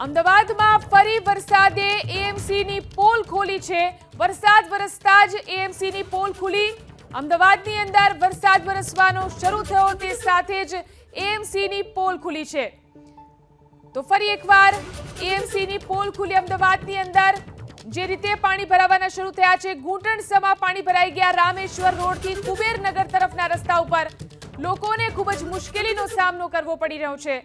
અમદાવાદમાં ફરી વરસાદે એએમસીની પોલ ખોલી છે। વરસાદ વરસતા જ એએમસીની પોલ ખુલી। અમદાવાદની અંદર વરસાદ વરસવાનો શરૂ થયો તે સાથે જ એએમસીની પોલ ખુલી છે। તો ફરી એકવાર એએમસીની પોલ ખુલી અમદાવાદની અંદર। જે રીતે પાણી ભરાવાના શરૂ થયા છે, ઘૂંટણસમા પાણી ભરાઈ ગયા રામેશ્વર રોડથી કુબેરનગર તરફના રસ્તા ઉપર લોકોને ખૂબ જ મુશ્કેલીનો સામનો કરવો પડી રહ્યો છે।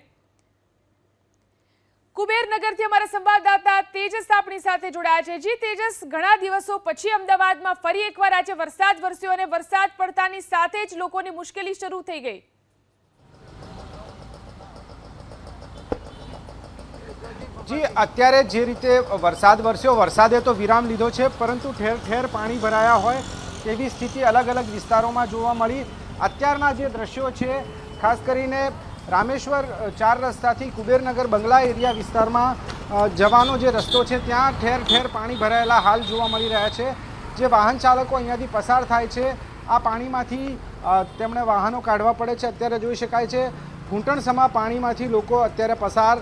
કુબેરનગરથી અમારા સંવાદદાતા તેજસ આપણી સાથે જોડાયા છે। જી તેજસ, ઘણા દિવસો પછી અમદાવાદમાં ફરી એકવાર આજે વરસાદ વરસ્યો અને વરસાદ પડતાની સાથે જ લોકોની મુશ્કેલી શરૂ થઈ ગઈ। જી, અત્યારે જે રીતે વરસાદ વરસ્યો, વરસાદે તો વિરામ લીધો છે, પરંતુ ઠેર ઠેર પાણી ભરાયા હોય તેવી સ્થિતિ અલગ અલગ વિસ્તારોમાં જોવા મળી। અત્યારના જે દ્રશ્યો છે, ખાસ કરીને રામેશ્વર 4 રસ્તાથી કુબેરનગર બંગલા એરિયા વિસ્તારમાં જવાનો જે રસ્તો છે ત્યાં ઠેર ઠેર પાણી ભરાયેલા હાલ જોવા મળી રહ્યા છે। જે વાહન ચાલકો અહીંયાથી પસાર થાય છે, આ પાણીમાંથી તેમણે વાહનો કાઢવા પડે છે। અત્યારે જોઈ શકાય છે ઘૂંટણસમા પાણીમાંથી લોકો અત્યારે પસાર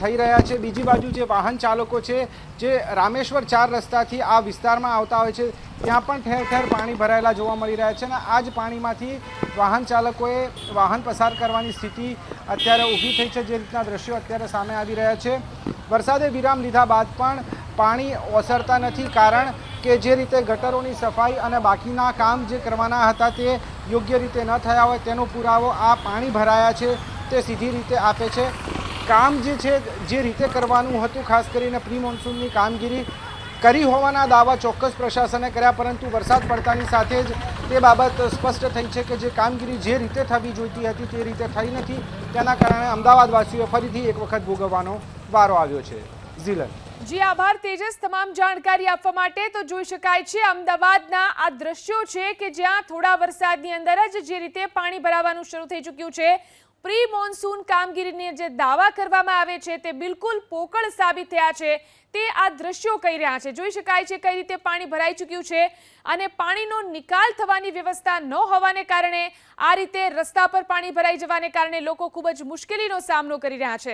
થઈ રહ્યા છે। બીજી બાજુ જે વાહન ચાલકો છે, જે રામેશ્વર 4 રસ્તાથી આ વિસ્તારમાં આવતા હોય છે, ત્યાં પણ ઠેર ઠેર પાણી ભરાયેલા જોવા મળી રહ્યા છે અને આ જ પાણીમાંથી વાહન ચાલકોએ વાહન પસાર કરવાની સ્થિતિ અત્યારે ઊભી થઈ છે। જે રીતના દ્રશ્યો અત્યારે સામે આવી રહ્યા છે। વરસાદે વિરામ લીધા બાદ પણ પાણી ઓસરતા નથી, કારણ કે જે રીતે ગટરોની સફાઈ અને બાકીના કામ જે કરવાના હતા તે યોગ્ય રીતે ન થયા હોય તેનો પુરાવો આ પાણી ભરાયા છે તે સીધી રીતે આપે છે। કામ જે છે જે રીતે કરવાનું હતું, ખાસ કરીને પ્રી મોન્સૂનની કામગીરી કરી હોવાના દાવા ચોક્કસ પ્રશાસને કર્યા, પરંતુ વરસાદ પડતાની સાથે જ તે બાબત સ્પષ્ટ થઈ છે કે જે કામગીરી જે રીતે થવી જોઈતી હતી તે રીતે થઈ નથી। તેના કારણે અમદાવાદવાસીઓએ ફરીથી એક વખત ભોગવવાનો વારો આવ્યો છે। ઝીલન, જી આભાર તેજસ, તમામ જાણકારી આપવા માટે। તો જોઈ શકાય છે અમદાવાદના આ દ્રશ્યો છે કે જ્યાં થોડા વરસાદની અંદર જ જે રીતે પાણી ભરાવાનું શરૂ થઈ ચૂક્યું છે। પ્રી મોન્સૂન કામગીરીને જે દાવા કરવામાં આવે છે તે બિલકુલ પોકળ સાબિત થયા છે, તે આ દ્રશ્યો કહી રહ્યા છે। જોઈ શકાય છે કઈ રીતે પાણી ભરાઈ ચૂક્યું છે અને પાણીનો નિકાલ થવાની વ્યવસ્થા ન હોવાને કારણે આ રીતે રસ્તા પર પાણી ભરાઈ જવાને કારણે લોકો ખૂબ જ મુશ્કેલીનો સામનો કરી રહ્યા છે।